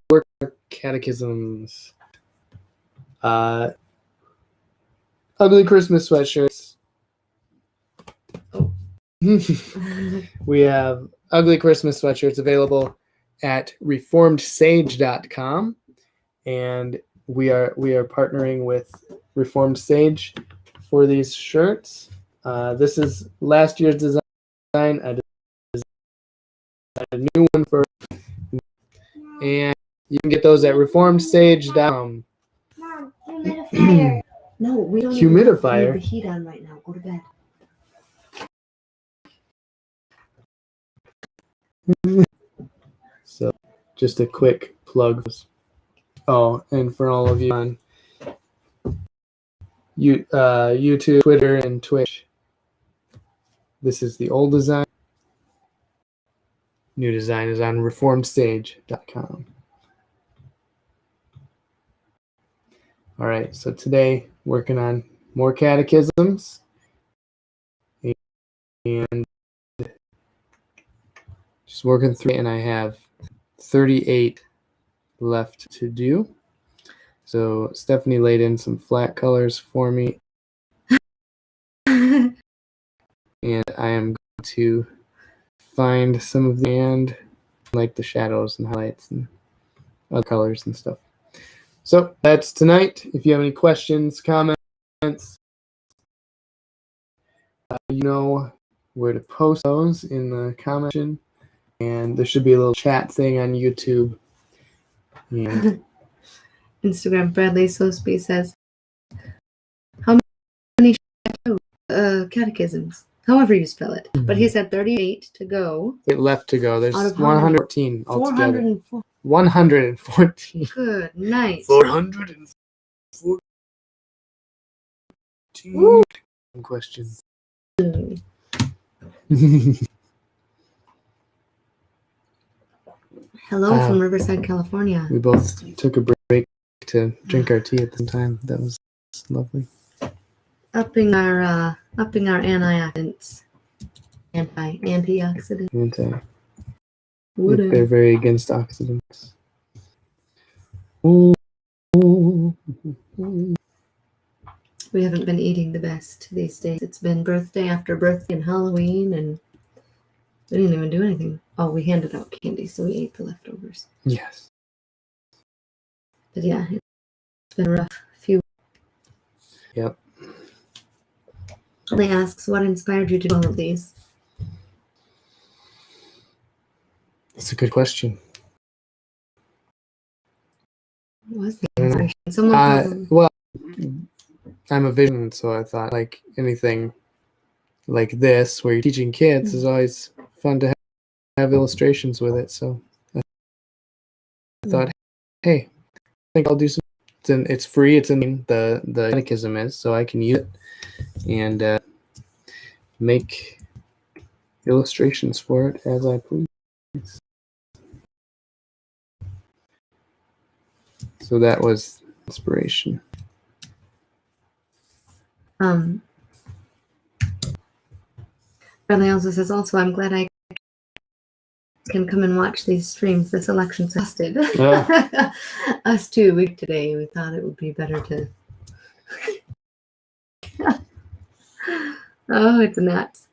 work our catechisms. Ugly Christmas sweatshirts. Oh. We have ugly Christmas sweatshirts available at reformedsage.com, and we are partnering with Reformed Sage for these shirts. This is last year's design. I designed a new one for, and you can get those at reformedsage.com. Mom, humidifier. No, we don't Humidifier? need the heat on right now. Go to bed. So, just a quick plug. Oh, and for all of you on YouTube, Twitter, and Twitch, this is the old design. New design is on reformedsage.com. All right, so today working on more catechisms, and just working through, and I have 38 left to do. So Stephanie laid in some flat colors for me, and I am going to find some of the and like the shadows and highlights and other colors and stuff. So that's tonight. If you have any questions, comments, you know where to post those in the comment section. And there should be a little chat thing on YouTube. And Instagram Bradley Sosby says, how many catechisms? However you spell it. But he said 38 to go. it left to go. There's Out of 114 altogether. 404. 114. Good night. 414 Woo. questions. Hello from Riverside, California. We both took a break to drink our tea at the same time. That was lovely. Upping our antioxidants. Antioxidant. They're very against oxidants. Ooh. We haven't been eating the best these days. It's been birthday after birthday and Halloween, and we didn't even do anything. Oh, we handed out candy, so we ate the leftovers. Yes. But yeah, it's been a rough few. Yep. They asks, what inspired you to do all of these? That's a good question. What was the inspiration? Well, I'm a vision, so I thought like anything like this where you're teaching kids is always fun to have illustrations with it. So I thought, hey, I think I'll do some. It's free. It's in the catechism is, so I can use it and make illustrations for it as I please. So that was inspiration. Bradley also says, I'm glad I can come and watch these streams. This election's exhausted. Us too. Today we thought it would be better to. Oh, it's nuts.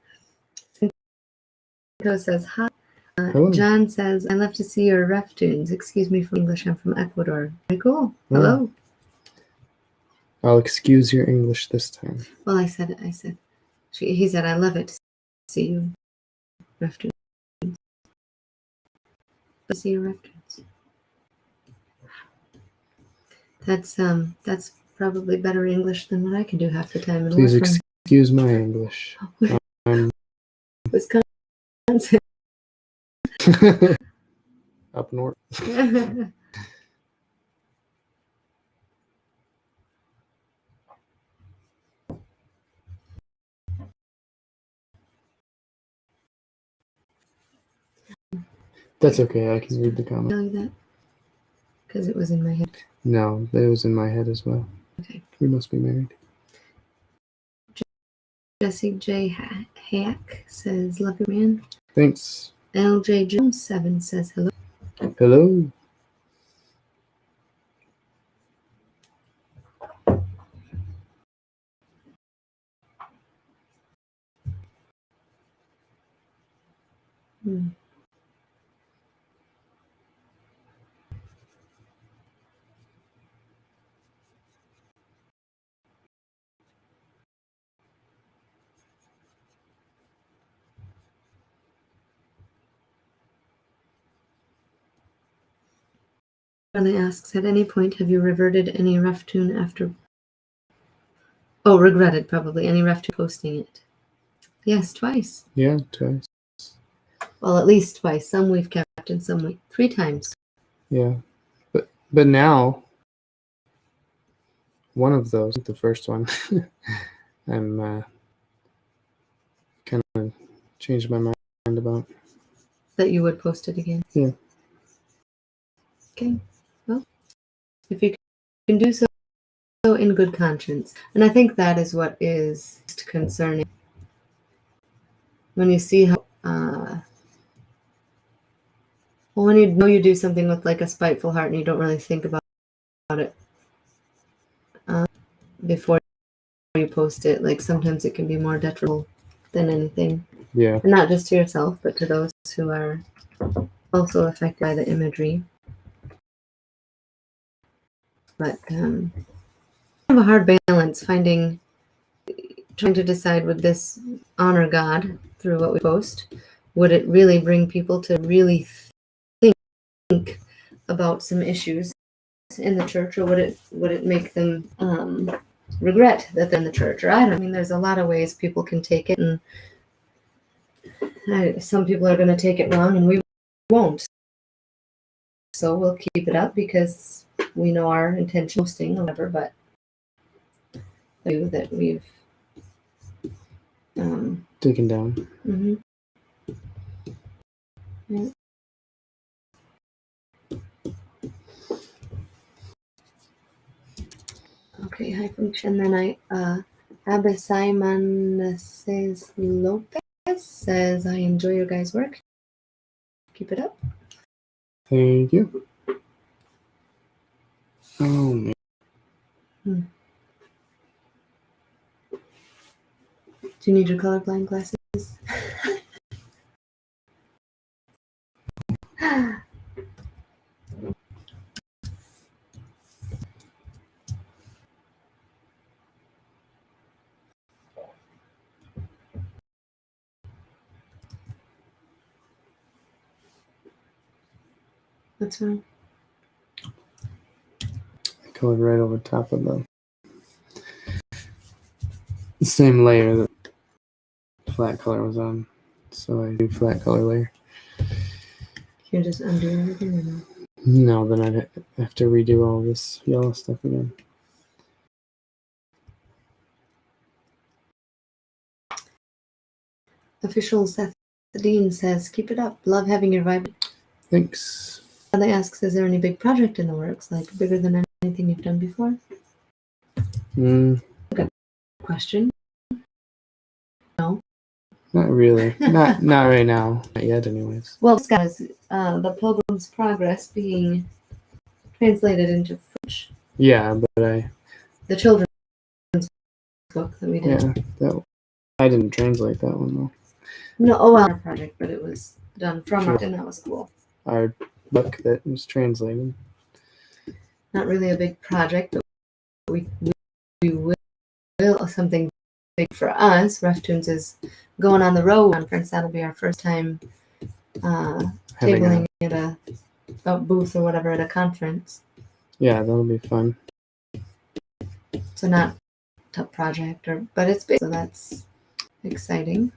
Cinco says hi. John says, I love to see your RefToons. Excuse me for English. I'm from Ecuador. Very cool. Hello. I'll excuse your English this time. Well, I said it. He said, I love it to see you RefToons. See your RefToons. That's probably better English than what I can do half the time. Please excuse my English. Wisconsin. Up north. That's okay. I can read the comment. Tell you that because it was in my head. No, it was in my head as well. Okay. We must be married. Jesse J. Hack says, love you, man. Thanks. LJ Jones 7 says hello. Hello. Hmm. Charlie asks, at any point have you reverted any RefToon after... Oh, regretted probably, any RefToon posting it? Yes, twice. Yeah, twice. Well, at least twice. Some we've kept and some 3 times. Yeah. But now, one of those, the first one, I'm kind of changed my mind about. That you would post it again? Yeah. Okay. Well, if you can do so in good conscience. And I think that is what is concerning. When you see how... well, when you know you do something with like a spiteful heart and you don't really think about it before you post it, like sometimes it can be more detrimental than anything. Yeah. And not just to yourself, but to those who are also affected by the imagery. But kind of a hard balance trying to decide, would this honor God through what we post? Would it really bring people to really think about some issues in the church, or would it make them regret that they're in the church? Or I mean, there's a lot of ways people can take it, and some people are going to take it wrong, and we won't. So we'll keep it up because we know our intention posting or whatever, but that we've taken down. Mm-hmm. Yeah. Okay, hi from Chen. Then Abba Simon says Lopez says, I enjoy your guys' work. Keep it up. Thank you. Oh, man. Do you need your colorblind glasses? What's wrong? I colored right over top of the same layer that flat color was on. So I do flat color layer. Can you just undo everything or no? No, then I'd have to redo all this yellow stuff again. Official Seth Dean says, keep it up. Love having your vibe. Thanks. They asks, is there any big project in the works, like bigger than anything you've done before? Good Question. No. Not really. not right now. Not yet, anyways. Well, this guy is the Pilgrim's Progress being translated into French. Yeah, but the children's book that we did. Yeah, I didn't translate that one though. No, our project, but it was done from art, and that was cool. Our book that was translated. Not really a big project, but we will something big for us. RefToons is going on the road conference. That'll be our first time tabling at a booth or whatever at a conference. Yeah, that'll be fun. So not a tough project, but it's big, so that's exciting.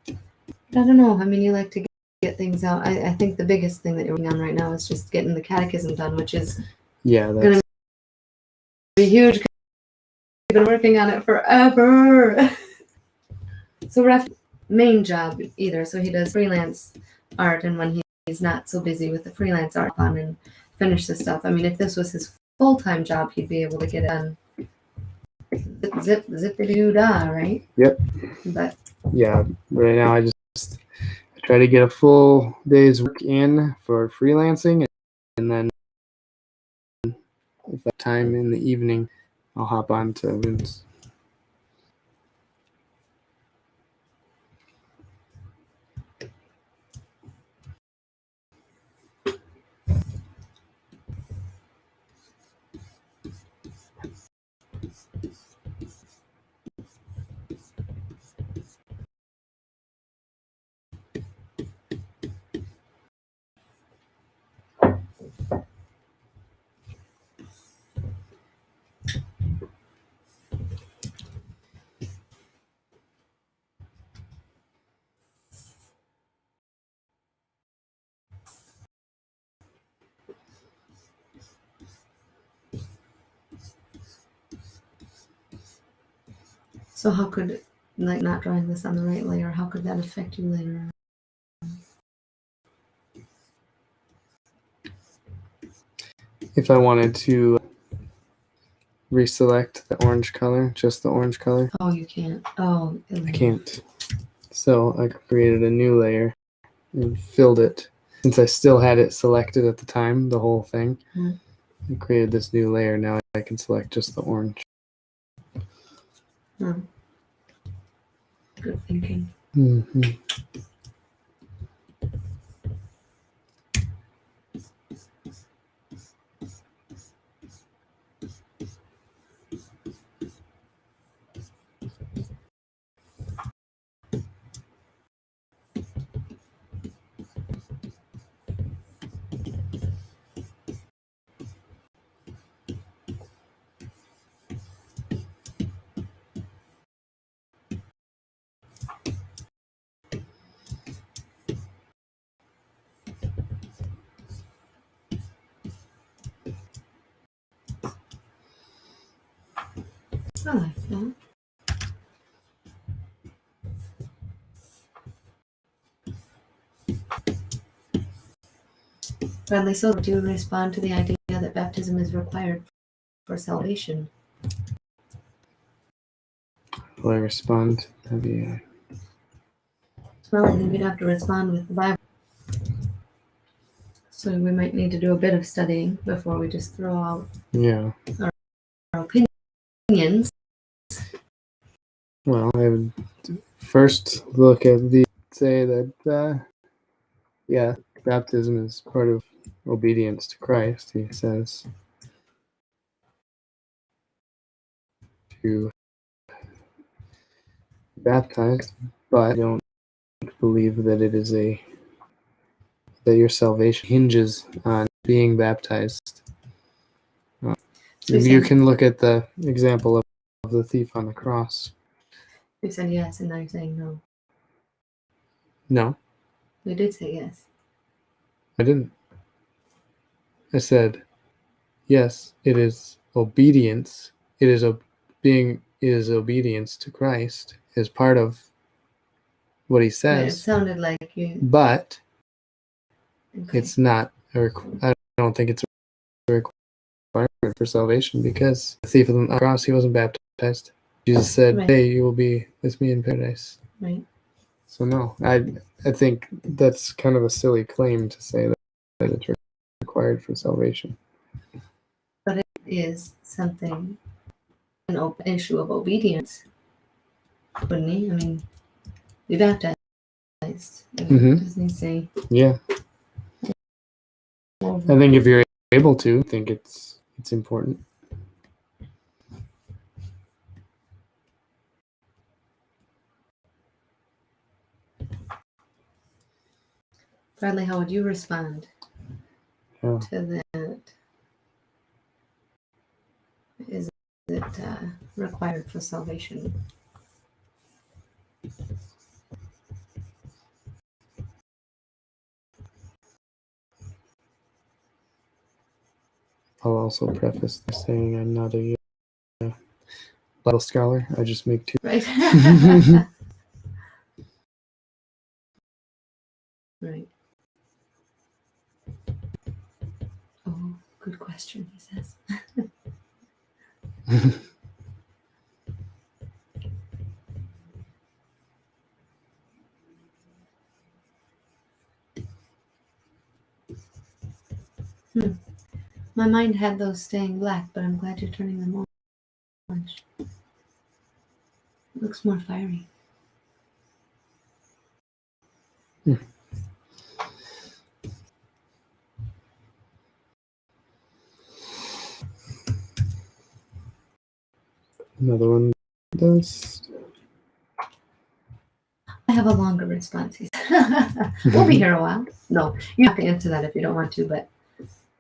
But I don't know. I mean, you like to get things out. I think the biggest thing that you're working on right now is just getting the Catechism done, which is going to be huge. You've been working on it forever. So Ref's main job either. So he does freelance art, and when he's not so busy with the freelance art on and finish the stuff. I mean, if this was his full-time job, he'd be able to get it done. Zip-a-doo-dah, right? Yep. But yeah, right now I try to get a full day's work in for freelancing, and then if I have time in the evening, I'll hop on to Vince. So how could, like, not drawing this on the right layer, how could that affect you later on? If I wanted to reselect the orange color, just the orange color, Oh, you can't. Oh, I can't. So I created a new layer and filled it. Since I still had it selected at the time, the whole thing, I created this new layer. Now I can select just the orange. Hmm. Good thinking. Mm-hmm. I like that. Bradley, so do you respond to the idea that baptism is required for salvation? Will I respond? Maybe. Well, I think we'd have to respond with the Bible. So we might need to do a bit of studying before we just throw out Yeah. our opinions. Well, I would first look at say that yeah, baptism is part of obedience to Christ. He says to be baptized, but I don't believe that it is that your salvation hinges on being baptized. So we You said, can look at the example of the thief on the cross. we said yes, and now you're saying no. No, We did say yes. I didn't. I said, yes, it is obedience. It is obedience to Christ is part of what he Right, it says, sounded like you. but Okay. it's not. I don't think it's a requirement for salvation because the thief on the cross, he wasn't baptized. Jesus said, Right. "Hey, you will be with me in paradise." Right. So no, I think that's kind of a silly claim to say that it's required for salvation. But it is something, an issue of obedience, wouldn't he? I mean, be baptized. Mhm. Doesn't he say? Yeah, I think if you're able to, I think it's important. Bradley, how would you respond Yeah. to that? Is it required for salvation? I'll also preface by saying I'm not a Bible scholar. I just make two. Right. Right. Oh, good question, he says. My mind had those staying black, but I'm glad you're turning them orange. It looks more fiery. Another one does. I have a longer response. He said. We'll be here a while. No, you have to answer that if you don't want to, but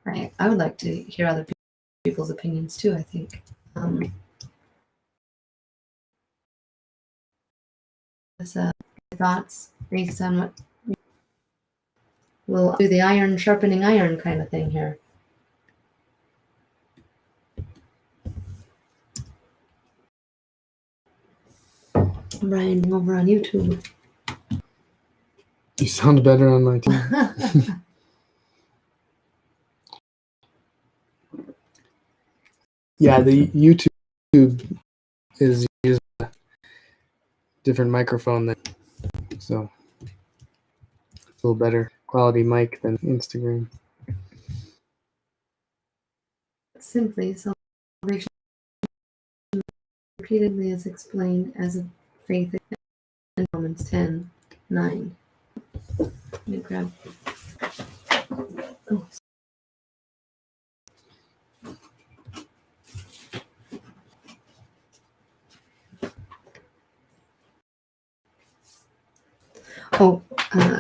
I would like to hear other people's opinions too, I think. Thoughts based on what we'll do, the iron sharpening iron kind of thing here. Brian over on YouTube. You sound better on my team. Yeah, the YouTube is using a different microphone, so it's a little better quality mic than Instagram. Simply, salvation repeatedly is explained as a faith in Romans 10:9. Let me grab. Oh.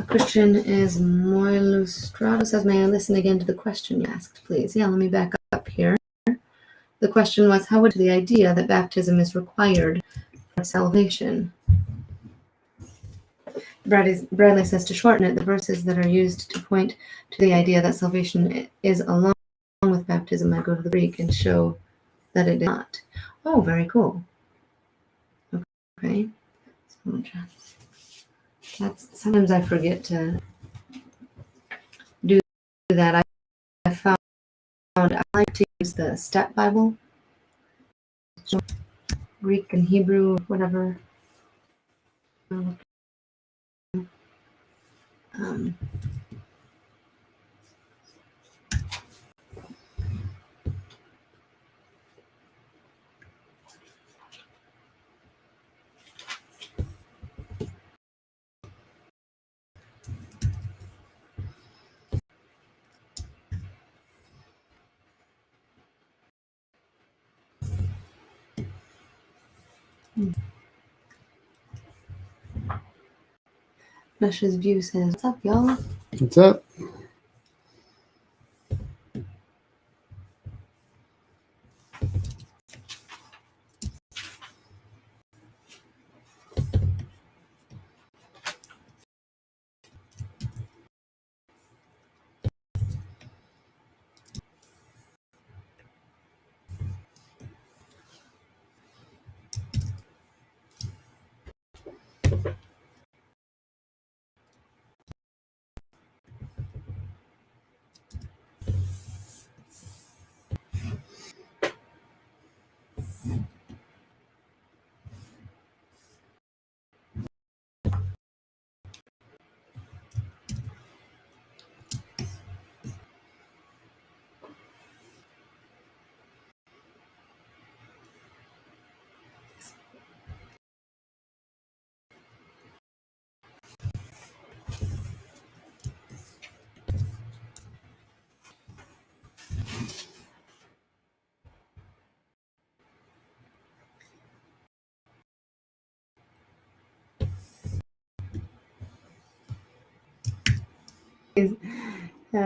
Christian is Moilustrado says, may I listen again to the question you asked, please? Yeah, let me back up here. The question was, how would the idea that baptism is required for salvation? Bradley says, to shorten it, the verses that are used to point to the idea that salvation is along with baptism, I go to the Greek and show that it is not. Oh, very cool. Okay. Sometimes I forget to do that. I found I like to use the Step Bible, Greek and Hebrew, whatever. Nash's View says, what's up, y'all? What's up?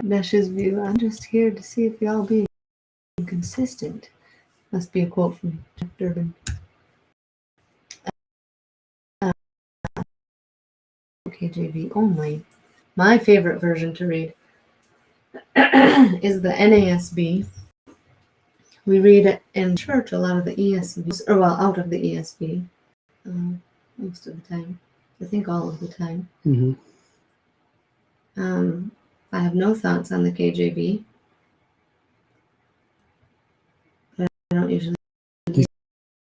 Nash's View, I'm just here to see if y'all being consistent. Must be a quote from Jeff Durbin. KJV only. My favorite version to read is the NASB. We read it in church a lot of the ESVs, or well, out of the ESV, most of the time. I think all of the time. Mm-hmm. I have no thoughts on the KJV. I don't usually. You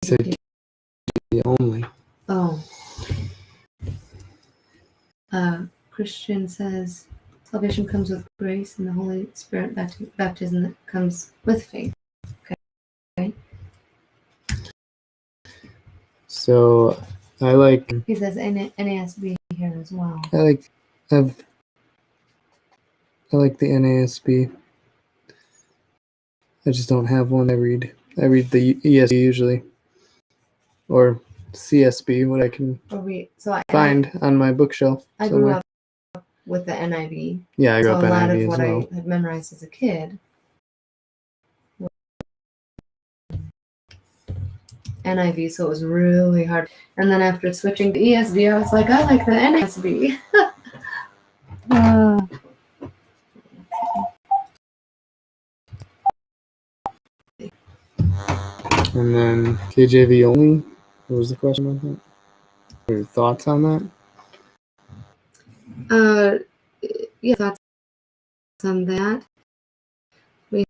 said KJV only. Oh. Christian says, salvation comes with grace and the Holy Spirit baptism that comes with faith. Okay. So I like. He says NASB here as well. I like the NASB. I just don't have one. I read the ESV usually, or CSB, what I can find on my bookshelf. I grew up with the NIV. Yeah, I grew up a lot NIV of what as well. I had memorized as a kid NIV, so it was really hard. And then after switching to ESV, I was like, I like the NASB. And then KJV only. What was the question about that? Your thoughts on that? Yeah, thoughts on that. We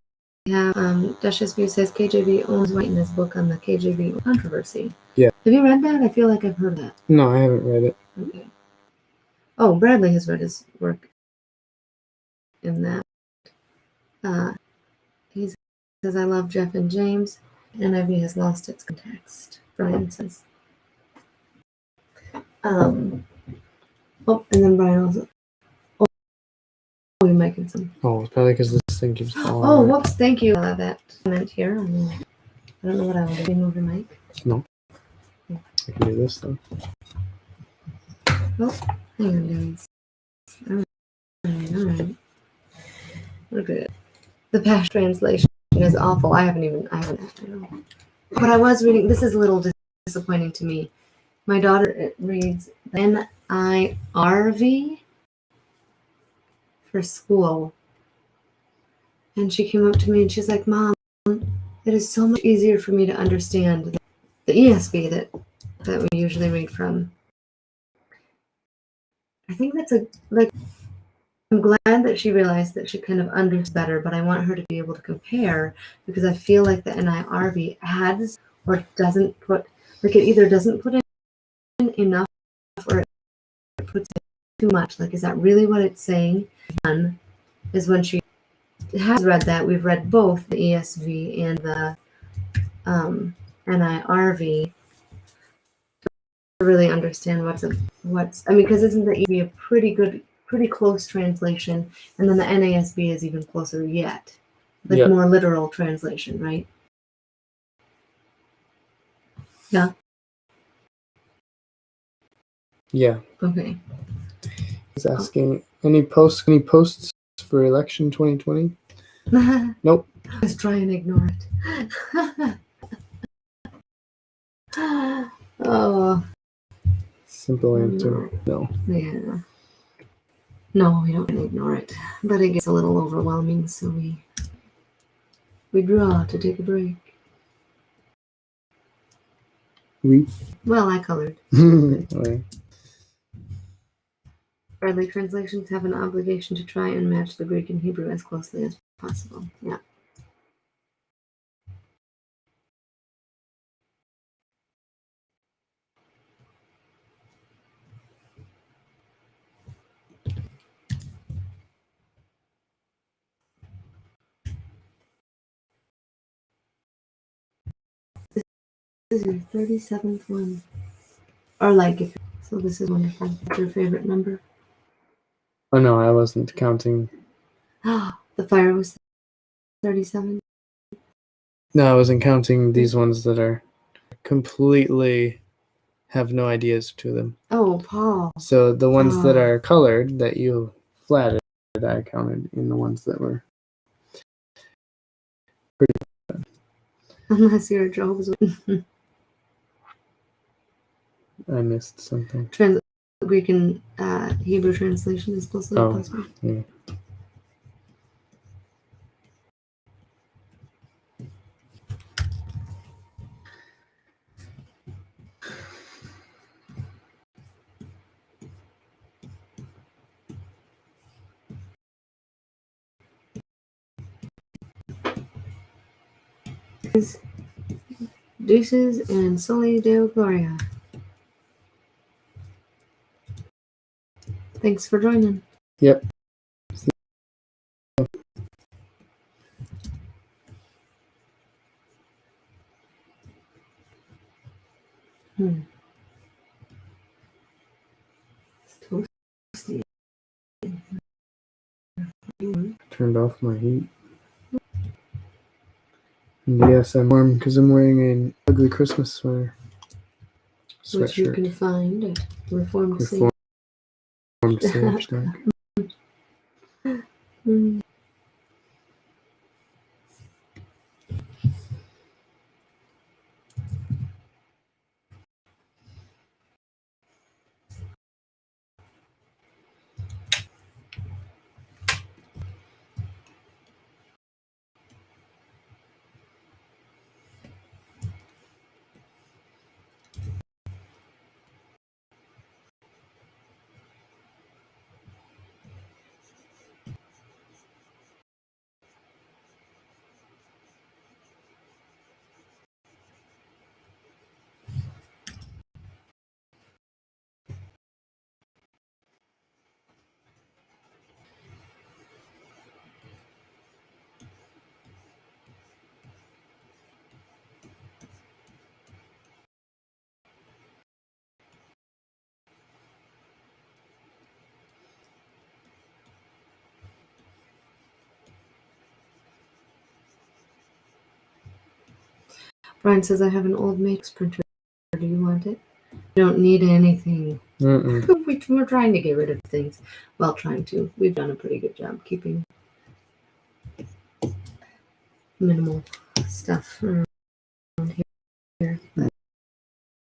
have Duchess View says KJV owns writing his book on the KJV controversy. Yeah. Have you read that? I feel like I've heard that. No, I haven't read it. Okay. Oh, Bradley has read his work in that. He says, I love Jeff and James. NIV has lost its context, Brian says. And then Brian also. Oh, you're making some. Oh, it's probably because this thing keeps falling. Oh, whoops, thank you. That comment here. I don't know what I want to do. Move your mic. No. I can do this though. Oh, hang on, guys. All right. We're good. The Passion Translation is awful. I haven't. But I was reading. This is a little disappointing to me. My daughter reads NIRV for school. And she came up to me and she's like, Mom, it is so much easier for me to understand the ESV that we usually read from. I think that's I'm glad that she realized that she kind of understood better, but I want her to be able to compare because I feel like the NIRV adds or doesn't put, like it either doesn't put in enough or it puts in too much. Like, is that really what it's saying? One is when she has read that. We've read both the ESV and the NIRV to really understand what's because isn't the ESV a pretty close translation, and then the NASB is even closer yet, like more literal translation, right? Yeah. Yeah. Okay. He's asking any posts for election 2020? Nope. Just try and ignore it. Oh. Simple answer. No. Yeah. No, we don't ignore it, but it gets a little overwhelming, so we draw to take a break. Well, I colored. Okay. Bradley translations have an obligation to try and match the Greek and Hebrew as closely as possible. Yeah. This is your 37th one. Or so this is wonderful. What's your favorite number? Oh no, I wasn't counting. The fire was 37? No, I wasn't counting these ones that are completely have no ideas to them. Oh, Paul. So the ones that are colored that you flatted, I counted in the ones that were pretty good. Unless you're a Jehovah's Witness. I missed something. Greek and Hebrew translation is closely as possible. Yeah. Deuces and Soli Deo Gloria. Thanks for joining. Yep. It's toasty. Turned off my heat. And yes, I'm warm because I'm wearing an ugly Christmas sweater. Which you can find at Reformed Sage. Brian says, I have an old Matrix printer. Do you want it? You don't need anything. We're trying to get rid of things. Well, trying to. We've done a pretty good job keeping minimal stuff around here. But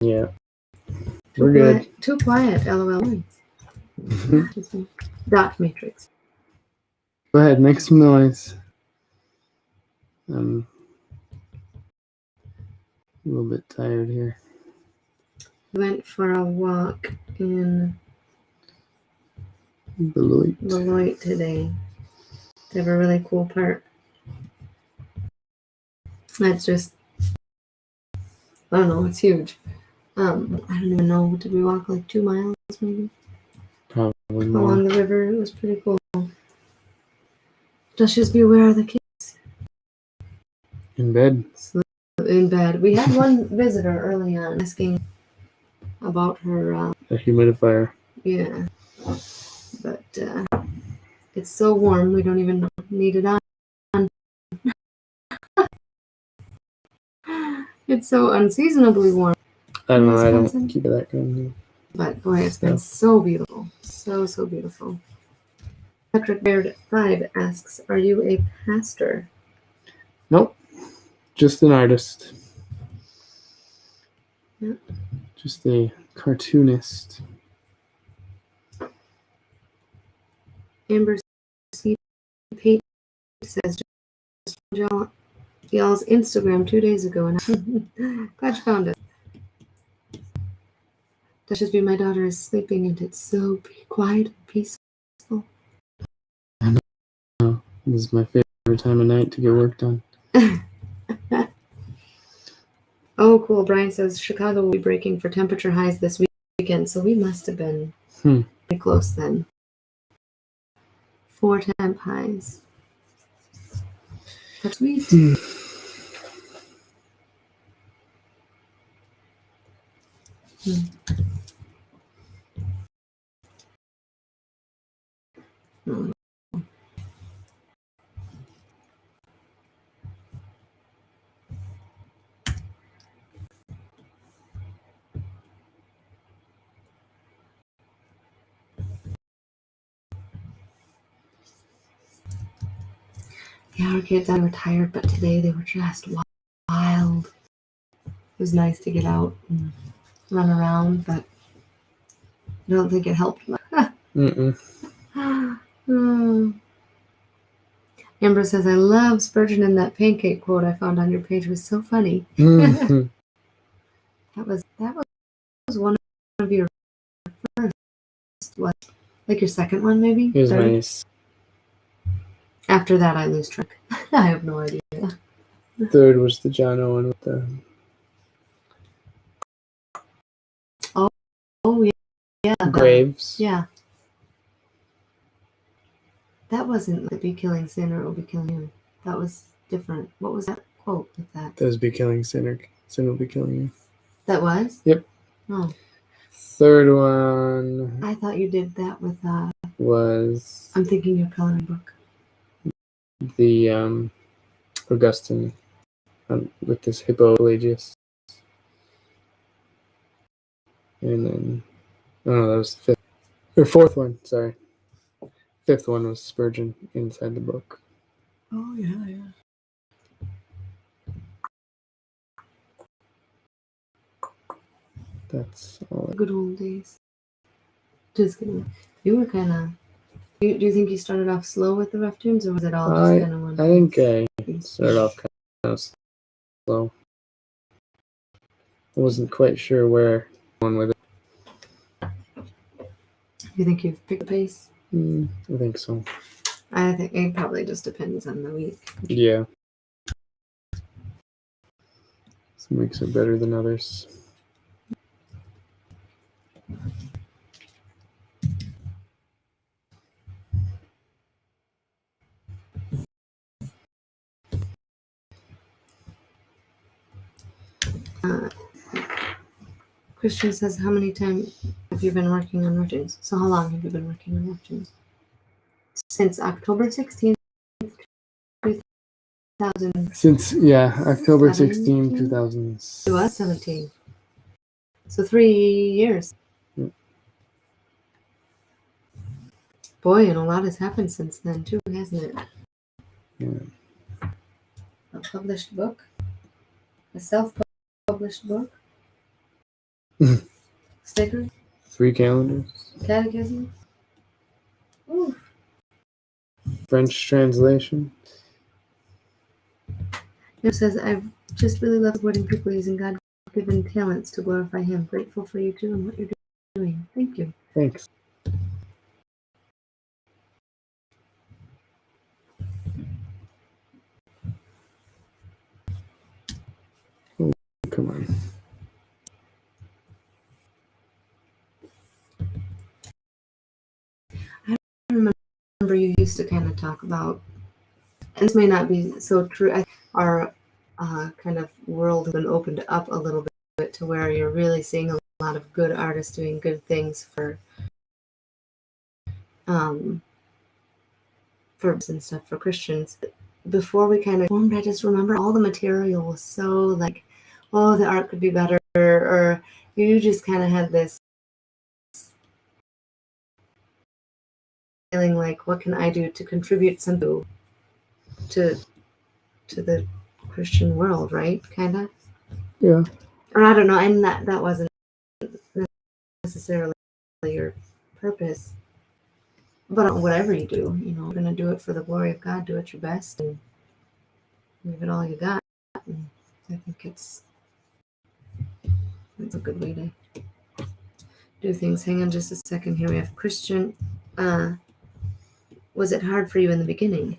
Yeah. We're good. Too quiet, LOL. Dot matrix. Go ahead, make some noise. I'm a little bit tired here. Went for a walk in Beloit today. They have a really cool park. That's just, I don't know, it's huge. I don't even know. Did we walk like 2 miles maybe? Probably more. Along the river. It was pretty cool. Just be aware of the kids. In bed. In bed. We had one visitor early on asking about her. A humidifier. Yeah. But it's so warm we don't even need it on. It's so unseasonably warm. I don't know. I don't keep it that good. But boy, it's been so beautiful. So beautiful. Patrick Baird 5 asks, are you a pastor? Nope. Just an artist. Yeah. Just a cartoonist. Amber C. Pate says, just found y'all's Instagram 2 days ago, and I'm glad you found it. Duchess B, my daughter is sleeping, and it's so quiet and peaceful. I know. This is my favorite time of night to get work done. Oh, cool. Brian says Chicago will be breaking for temperature highs this weekend, so we must have been pretty close then. 4 temp highs. That's sweet. Yeah, our kids, I were tired, but today they were just wild. It was nice to get out and run around, but I don't think it helped much. Amber says, I love Spurgeon, and that pancake quote I found on your page was so funny. That was one of your first, what, like your second one maybe? It was Third? nice. After that, I lose track. I have no idea. Third was the John Owen with the... Oh, yeah. Graves. Yeah. That wasn't the be killing sin or it will be killing you. That was different. What was that quote with that? That was be killing sin or sin will be killing you. That was? Yep. Oh. Third one... I thought you did that with... was... I'm thinking your coloring book. The Augustine with this Hippo Pelagius. And then... Oh, that was the fifth. Or fourth one, sorry. Fifth one was Spurgeon inside the book. Oh, yeah. That's all. Good old days. Just kidding. You were kind of... Do you think you started off slow with the RefToons, or was it all just kind of one? I think I started off kind of slow. I wasn't quite sure where going with it. You think you've picked the pace? I think so. I think it probably just depends on the week. Yeah. Some weeks are better than others. Christian says, how many times have you been working on RefToons? So how long have you been working on RefToons? Since October 16th, Since, October 16, 17? 2000. It was 17. So 3 years. Yep. Boy, and a lot has happened since then too, hasn't it? Yeah. A published book? A self-published book? Sticker? 3 calendars. Catechism? Ooh. French translation. It says, I just really love supporting people using God-given talents to glorify Him. Grateful for you too and what you're doing. Thank you. Thanks. Oh, come on. I remember you used to kind of talk about, and this may not be so true, our kind of world has been opened up a little bit to where you're really seeing a lot of good artists doing good things for and stuff for Christians. Before we kind of formed, I just remember all the material was so like, oh, the art could be better, or you just kind of had this feeling like, what can I do to contribute something to the Christian world, right? Kind of. Yeah. Or I don't know, and that wasn't necessarily your purpose. But whatever you do, you're going to do it for the glory of God. Do it your best and give it all you got. And I think it's a good way to do things. Hang on just a second here. We have Christian. Was it hard for you in the beginning?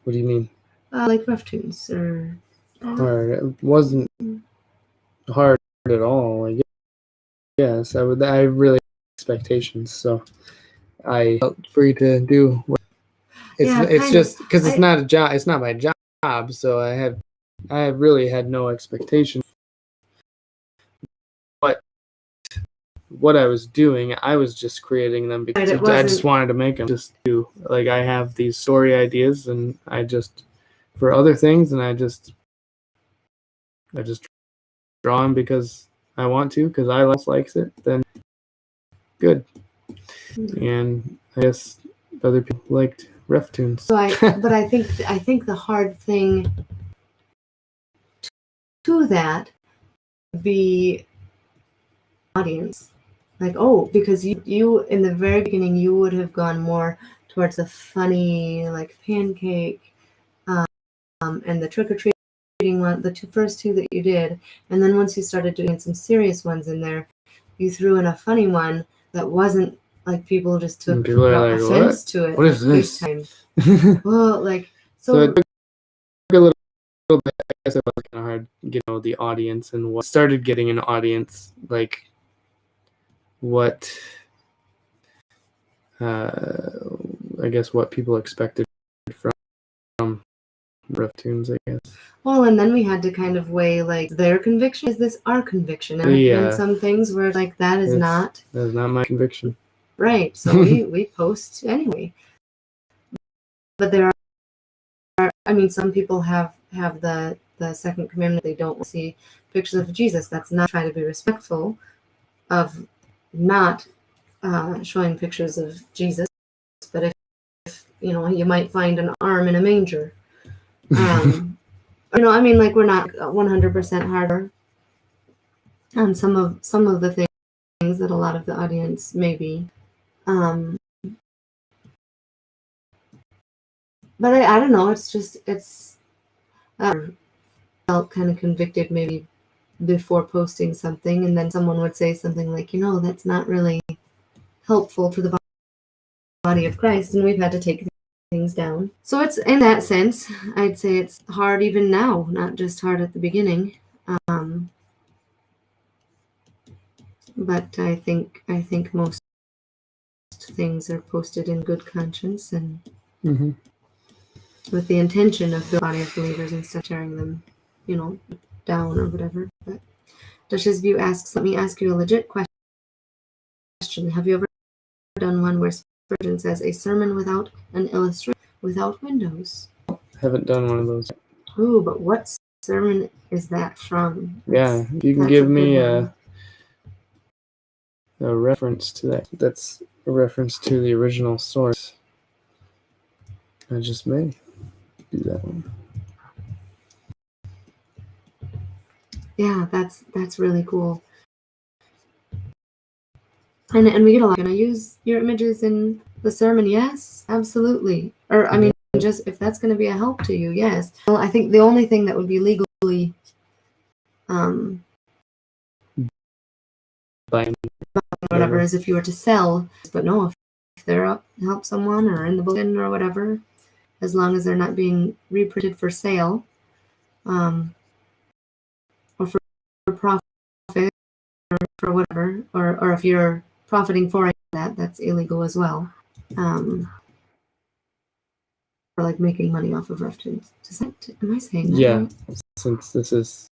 What do you mean? Like RefToons or hard? It wasn't hard at all. I guess I really expectations, so I felt free to do. It's just because it's not a job. It's not my job, so I have really had no expectation. But what I was doing, I was just creating them because I just wanted to make them. Just do like I have these story ideas, and I just for other things, and I just draw them because I want to, because I likes it. Then good, and I guess other people liked RefToons. So but I think the hard thing to that would be audience. Like, oh, because you in the very beginning you would have gone more towards the funny, like pancake, and the trick-or-treating one, the first two that you did, and then once you started doing some serious ones in there, you threw in a funny one that wasn't like people just took offense to it. What is this? Well, like so it took a little bit. I guess it was kind of hard, the audience and what started getting an audience, like what I guess what people expected from RefToons, I guess. Well, and then we had to kind of weigh like their conviction. Is this our conviction? And there have been some things where like that is not my conviction. Right. So we post anyway. But there are, I mean, some people have the second commandment. They don't see pictures of Jesus. That's not trying to be respectful of not showing pictures of Jesus. But if you might find an arm in a manger. I mean, like we're not 100% harder on some of the things that a lot of the audience may be. But I don't know. It's felt kind of convicted maybe before posting something, and then someone would say something like, that's not really helpful to the body of Christ, and we've had to take things down. So it's in that sense, I'd say it's hard even now, not just hard at the beginning. But I think most things are posted in good conscience and with the intention of the body of believers instead of tearing them, down or whatever. But Duchess View asks, let me ask you a legit question. Have you ever done one where Spurgeon says a sermon without an illustration, without windows? haven't done one of those. Ooh, but what sermon is that from? Yeah, if you can that's give a good me one. a reference to that. That's a reference to the original source. I just may do that one. Yeah, that's really cool. And we get a lot. Can I use your images in the sermon? Yes, absolutely. Or I mean, just if that's going to be a help to you, yes. Well, I think the only thing that would be legally Buying whatever is if you were to sell. But no, if they're up to help someone or in the bulletin or whatever, as long as they're not being reprinted for sale, or for profit, or for whatever, or if you're profiting for that, that's illegal as well. Or like making money off of RefToons. Am I saying that? Yeah, right? since this is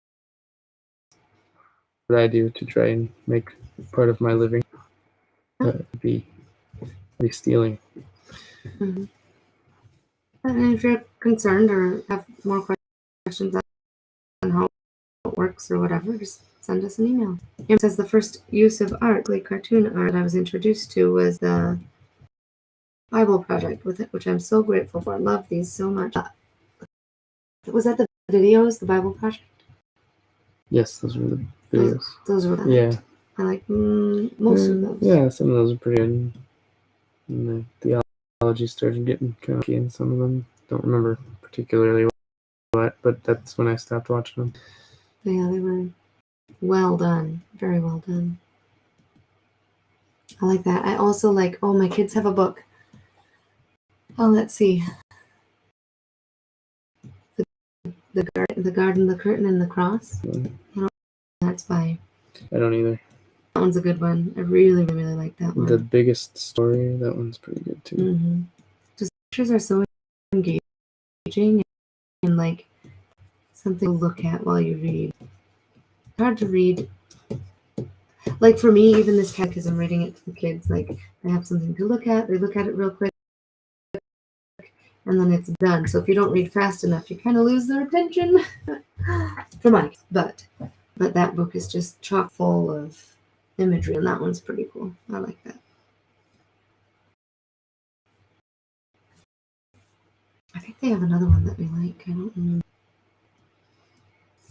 what I do to try and make part of my living, be stealing. Mm-hmm. And if you're concerned or have more questions on how it works or whatever, just send us an email. It says the first use of art, like cartoon art, I was introduced to was the Bible Project, with it, which I'm so grateful for. I love these so much. Was that the videos, the Bible Project? Yes, those were the videos. Those were I like most of those. Yeah, some of those are pretty good. And the theology started getting kind of key in some of them. Don't remember particularly what, but that's when I stopped watching them. Yeah, they were well done. Very well done. I like that. I also like, my kids have a book. Oh, let's see. The Garden, the Curtain, and the Cross. I don't know that's by. I don't either. That one's a good one. I really, really like that one. The Biggest Story, that one's pretty good too. Mm-hmm. Just pictures are so engaging and like something to look at while you read. It's hard to read. Like for me, even this catechism, reading it to the kids, like they have something to look at. They look at it real quick, and then it's done. So if you don't read fast enough, you kind of lose their attention. For my kids, but that book is just chock full of imagery, and that one's pretty cool. I like that. I think they have another one that we like. I don't remember.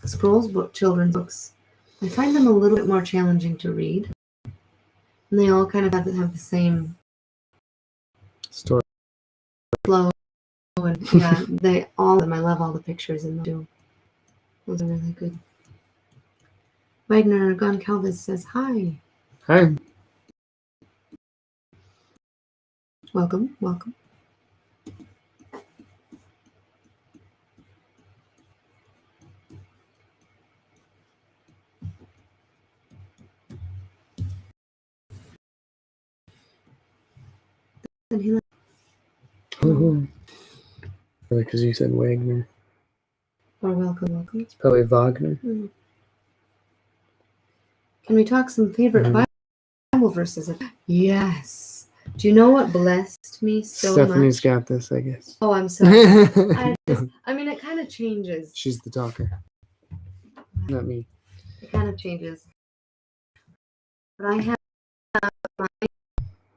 Scrolls book, children's books. I find them a little bit more challenging to read, and they all kind of have the same story flow. And yeah, they all of them. I love all the pictures in them too. Those are really good. Wagner Goncalves says hi. Hi. Welcome. And he Because you said Wagner. or welcome. It's probably Wagner. Mm-hmm. Can we talk some favorite Bible verses? Yes. Do you know what blessed me so Stephanie's much? got this, I guess. Oh, I'm sorry. I mean, it kind of changes. She's the talker. Not me. It kind of changes. But I have my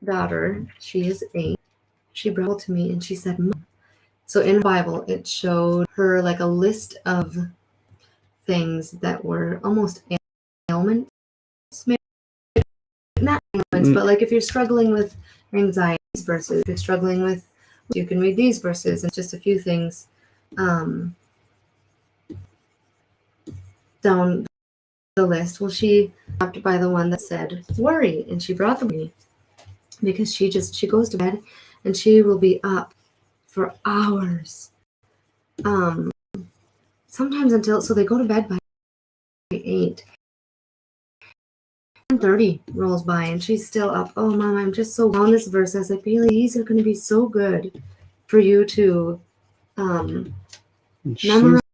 daughter. She is 8. She brought to me and she said, Mom. So in the Bible, it showed her like a list of things that were almost ailments. Not ailments, but like if you're struggling with anxiety verses, if you're struggling with, you can read these verses and just a few things down the list. Well, she stopped by the one that said worry, and she brought the me because she goes to bed and she will be up for hours. Sometimes so they go to bed by 8. 10:30 rolls by and she's still up. Oh, Mom, I'm just so on this verse. I was like, Bailey, these are going to be so good for you to memorize.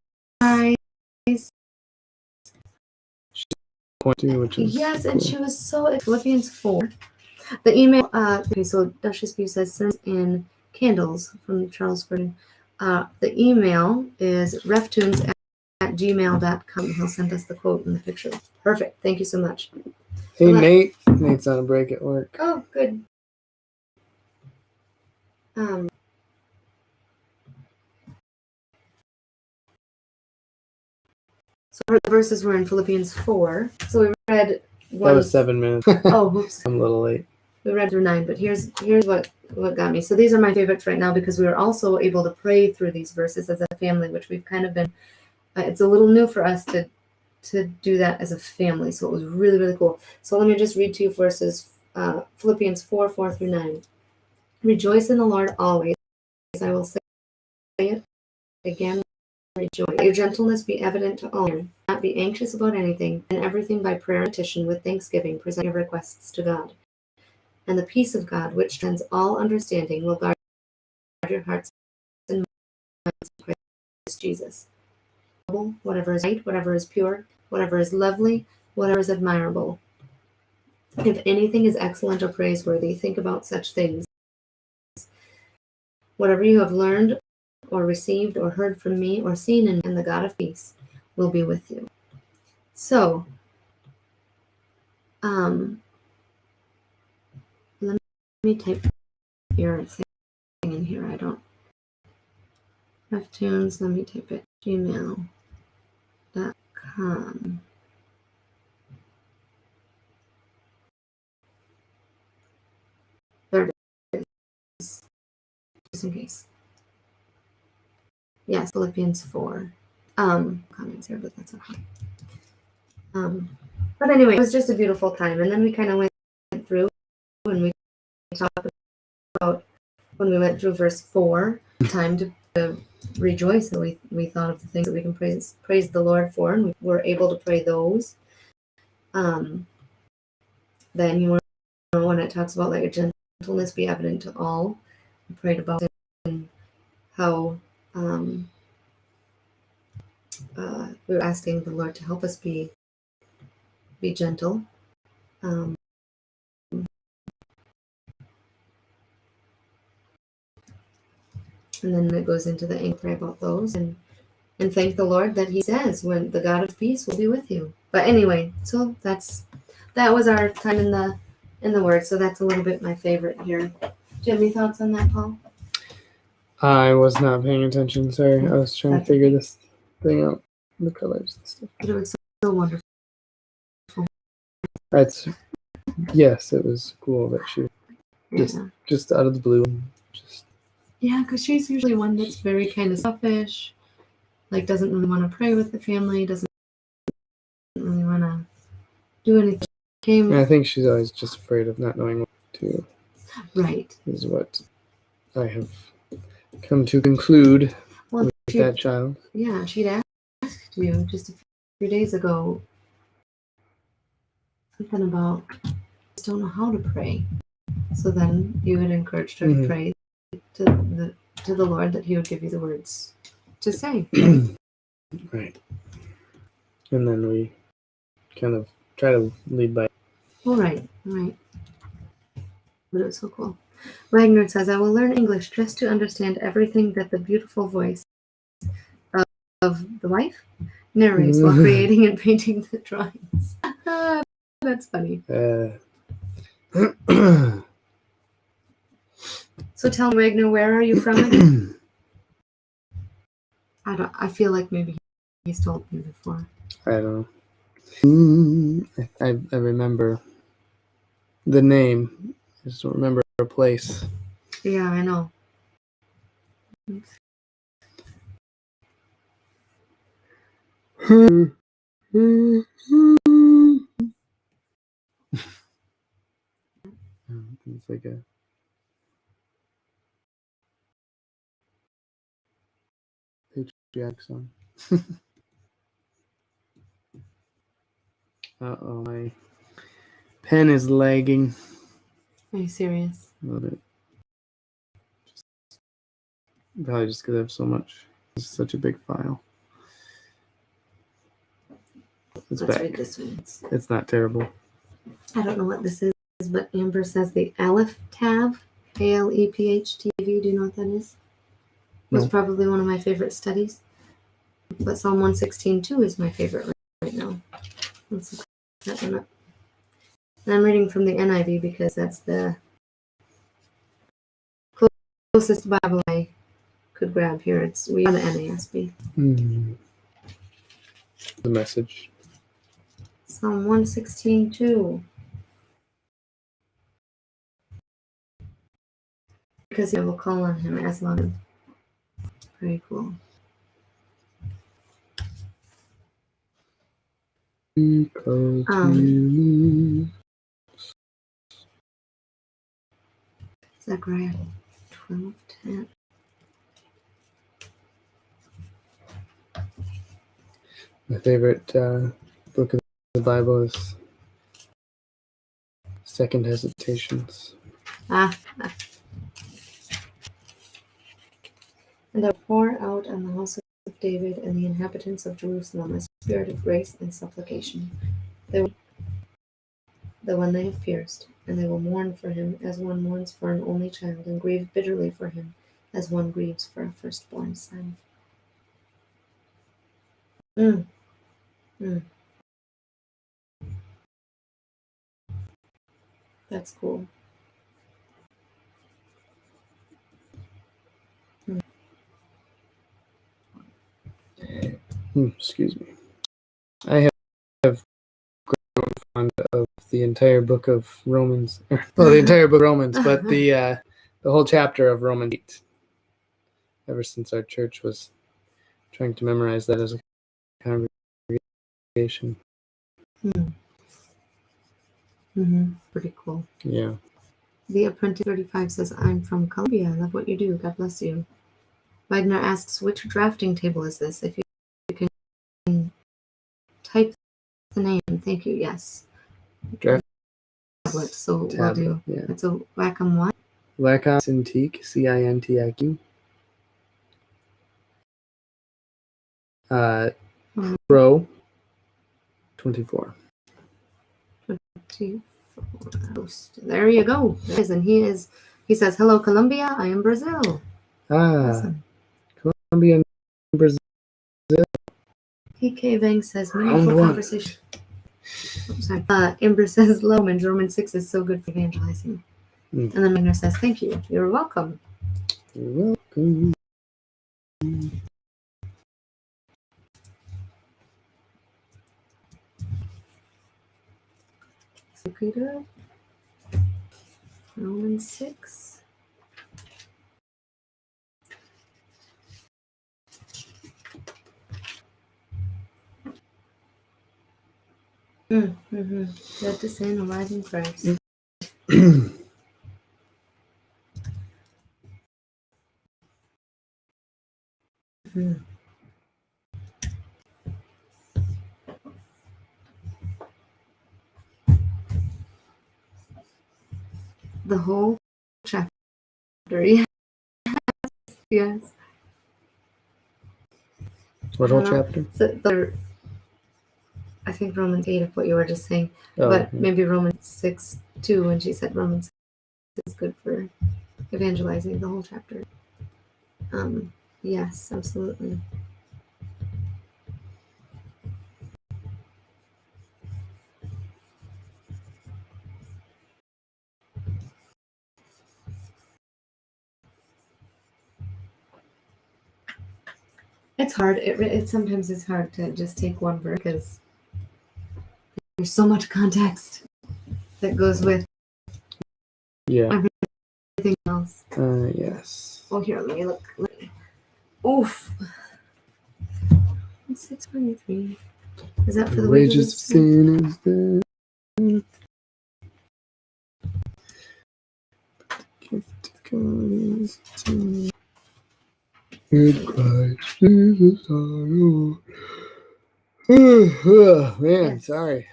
Yes, and she was so Philippians 4. The email. Okay, so Duchess View says sermons and candles from Charles Spurgeon. The email is reftoons@gmail.com. He'll send us the quote and the picture. Perfect. Thank you so much. Hey, Hello. Nate. Nate's on a break at work. Oh, good. So the verses were in Philippians 4. So we read one. That was 7 minutes. Oh, oops. I'm a little late. We read through 9, but here's what got me. So these are my favorites right now because we were also able to pray through these verses as a family, which we've kind of been. It's a little new for us to do that as a family. So it was really, really cool. So let me just read to you verses, Philippians 4 through 9. Rejoice in the Lord always. I will say it again. Rejoice. Let your gentleness be evident to all. Do not be anxious about anything, and everything by prayer and petition with thanksgiving. Present your requests to God. And the peace of God, which transcends all understanding, will guard your hearts and minds in Christ Jesus. Whatever is right, whatever is pure, whatever is lovely, whatever is admirable. If anything is excellent or praiseworthy, think about such things. Whatever you have learned or received or heard from me or seen in me, and the God of peace will be with you. So, let me type your thing in here. I don't. RefToons, let me type it. gmail.com. There it is. Just in case. Yes, Philippians 4. Comments here, but that's okay. But anyway, it was just a beautiful time. And then we kind of went through and we talked about when we went through verse 4, time to rejoice. And we thought of the things that we can praise the Lord for, and we were able to pray those. Then when it talks about let your gentleness be evident to all, we prayed about it and how we were asking the Lord to help us be gentle. And then it goes into the pray about those and thank the Lord that He says when the God of peace will be with you. But anyway, so that was our time in the Word. So that's a little bit my favorite here. Do you have any thoughts on that, Paul? I was not paying attention. Sorry, I was trying to figure this thing out, the colors and stuff. But it was so wonderful. Yes, it was cool that she just out of the blue. Yeah, because she's usually one that's very kind of selfish, like doesn't really want to pray with the family, doesn't really want to do anything. I think she's always just afraid of not knowing what to do. Right. Is what I have come to conclude with that child. Yeah, she'd asked you just a few days ago something about just don't know how to pray. So then you had encouraged her to pray to the Lord that He would give you the words to say. Right. And then we kind of try to lead by. All right. But it was so cool. Wagner says, I will learn English just to understand everything that the beautiful voice of the wife narrates while creating and painting the drawings. That's funny. So tell me, Wagner, where are you from again? I feel like maybe he's told me before. I don't know. I remember the name. I just don't remember a place. Yeah, I know. It's like a patriotic song. Uh-oh, my pen is lagging. Are you serious? A little bit. Probably just because I have so much. It's such a big file. It's Let's back. read this one. It's not terrible. I don't know what this is, but Amber says the Aleph Tav, ALEPHTV. Do you know what that is? was No. probably one of my favorite studies. But Psalm 116:2 is my favorite right now. Let's look that one up. And I'm reading from the NIV because that's the closest Bible I could grab here. We are the NASB. The Message. Psalm 116:2. Because I will call on him as long. Very cool. Zechariah 12:10. My favorite book of the Bible is Second Hesitations. And I will pour out on the house of David and the inhabitants of Jerusalem a spirit of grace and supplication. They will the one they have pierced, and they will mourn for him as one mourns for an only child, and grieve bitterly for him as one grieves for a firstborn son. That's cool. Excuse me. I have grown fond of the entire book of Romans. Well, the entire book of Romans, but the whole chapter of Romans 8. Ever since our church was trying to memorize that as a congregation. Pretty cool. Yeah. The Apprentice 35 says, I'm from Colombia. I love what you do. God bless you. Wagner asks, which drafting table is this? If you can type the name. Thank you. Yes. Draft tablet. So tablet, we'll do. yeah. It's a Wacom what? Wacom Cintiq, CINTIQ. Pro 24. 24. There you go. There it is. And he says, hello, Colombia. I am Brazil. Awesome. Colombia and Brazil. PK Vang says, meaningful conversation. Sorry. Amber says, Romans 6 is so good for evangelizing. And then Magner says, thank you. You're welcome. You're welcome. So Peter, Romans 6. Dead to sin, alive in Christ. The whole chapter. Yes. Yes. What whole chapter? So I think Romans 8 of what you were just saying. But maybe Romans 6 too, when she said Romans 6 is good for evangelizing, the whole chapter. Yes, absolutely. It's hard. It sometimes is hard to just take one verse because there's so much context that goes with everything else. Yes. Oh, here, let me look. Oof. 6:23. Is that for the wages of sin? Is death. Gift of God is eternal. In Christ Jesus our Lord. Oh, man, Yes. sorry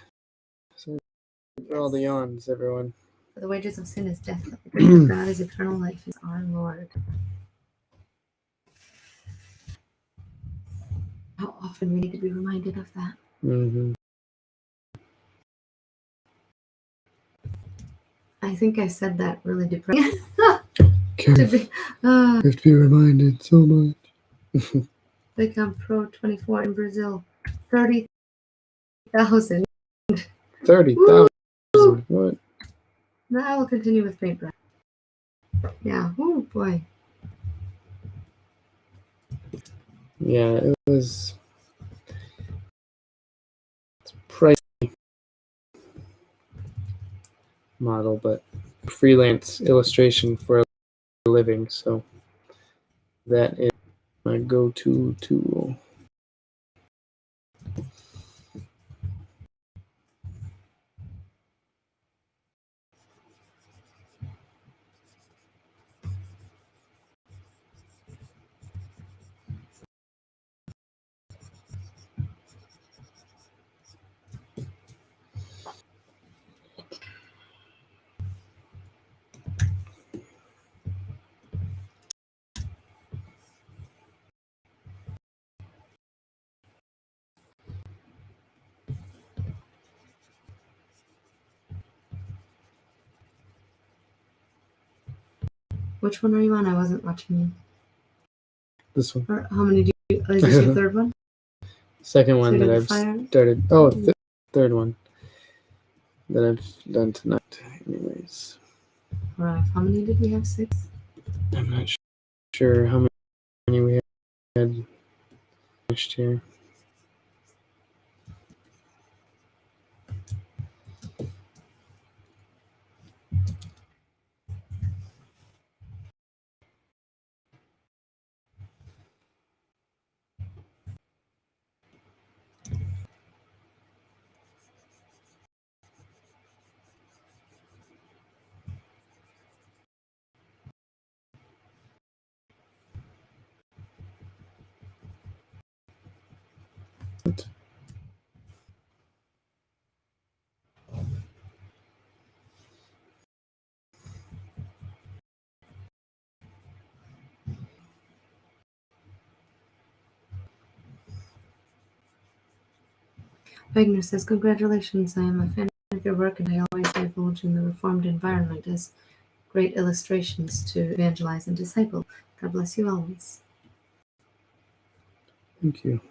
for all the yawns, everyone. For the wages of sin is death, but the gift of God is eternal life in our Lord. How often we need to be reminded of that. I think I said that really depressing. to be, You have to be reminded so much. become Pro 24 in Brazil. 30,000. 30,000. What? Now I will continue with paintbrush. Yeah. Oh boy. Yeah, it was pricey model, but freelance illustration for a living, so that is my go-to tool. Which one are you on? I wasn't watching you. This one. Or how many do you? Is this your third one? Second one So that did I've fire? started. Oh, third one that I've done tonight. Anyways, Or how many did we have? 6? I'm not sure how many we had next year. Wagner says, congratulations, I am a fan of your work and I always divulge in the Reformed environment as great illustrations to evangelize and disciple. God bless you always. Thank you.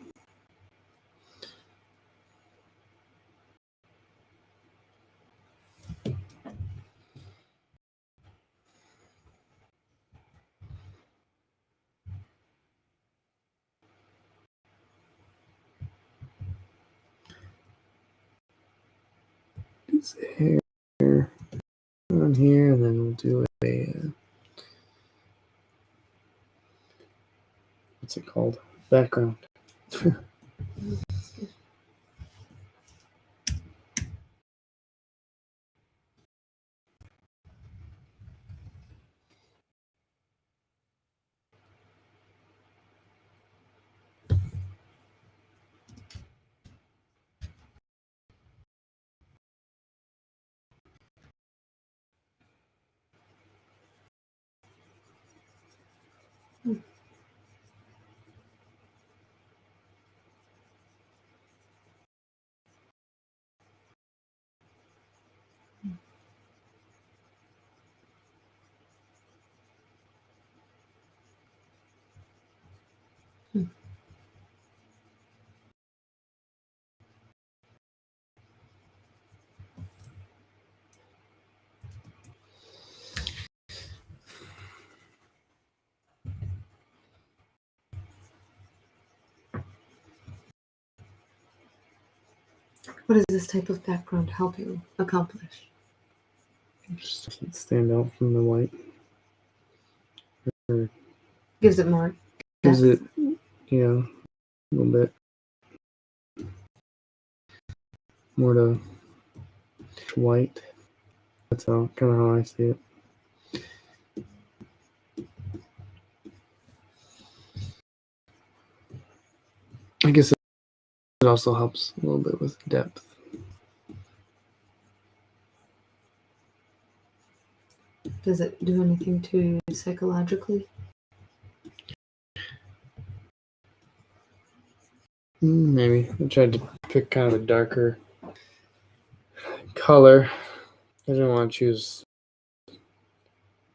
His hair on here, and then we'll do a what's it called? Background. What does this type of background help you accomplish? Just stand out from the white. Or Gives it more gives depth. it, a little bit more to white. That's kind of how I see it. I guess it also helps a little bit with depth. Does it do anything to you psychologically? Maybe. I tried to pick kind of a darker color. I didn't want to choose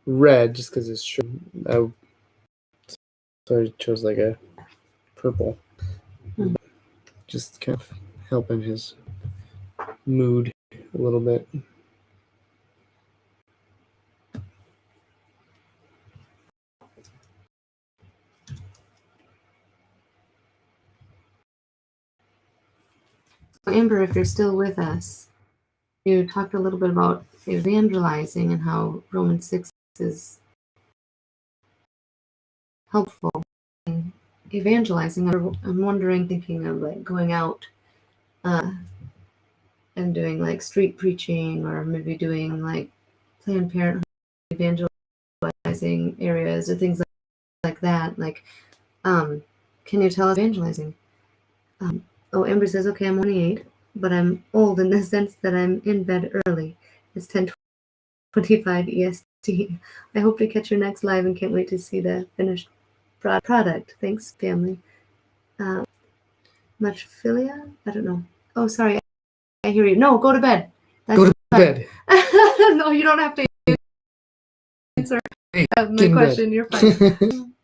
red just because it's shirt. So I chose like a purple. Just kind of helping his mood a little bit. Amber, if you're still with us, you talked a little bit about evangelizing and how Romans 6 is helpful in evangelizing. I'm wondering, thinking of like going out and doing like street preaching, or maybe doing like Planned Parenthood evangelizing areas or things like that. Like, can you tell us evangelizing? Oh, Amber says, okay, I'm only 8, but I'm old in the sense that I'm in bed early. It's 10:25 EST. I hope to catch your next live and can't wait to see the finished product. Thanks, family. Much philia? I don't know. Oh, sorry. I hear you. No, go to bed. Go to bed. No, you don't have to answer my question. You're fine.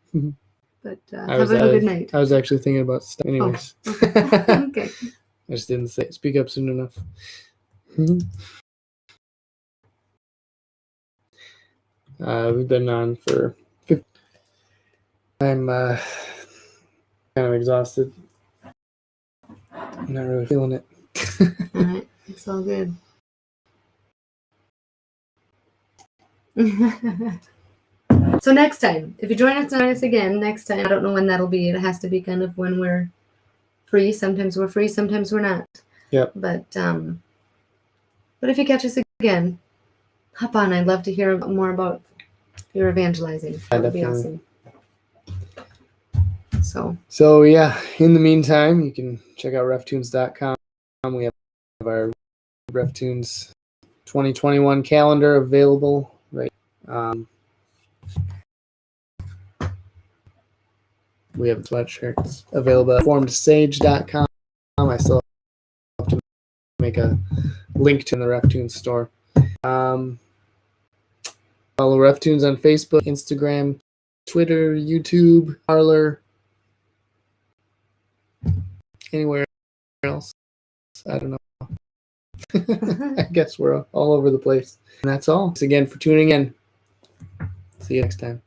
But have a good night. I was actually thinking about stuff. Anyways. Oh, okay. I just didn't speak up soon enough. We've been on for 50. I'm kind of exhausted. I'm not really feeling it. All right. It's all good. So next time, if you join us again, next time, I don't know when that'll be. It has to be kind of when we're free. Sometimes we're free, sometimes we're not. Yep. But if you catch us again, hop on. I'd love to hear more about your evangelizing. That would be awesome. So yeah, in the meantime, you can check out RefToons.com. We have our RefToons 2021 calendar available, right? We have sweatshirts available at reformedsage.com. I still have to make a link to the RefToons store. Follow RefToons on Facebook, Instagram, Twitter, YouTube, Parler, anywhere else. I don't know. I guess we're all over the place. And that's all. Thanks again for tuning in. See you next time.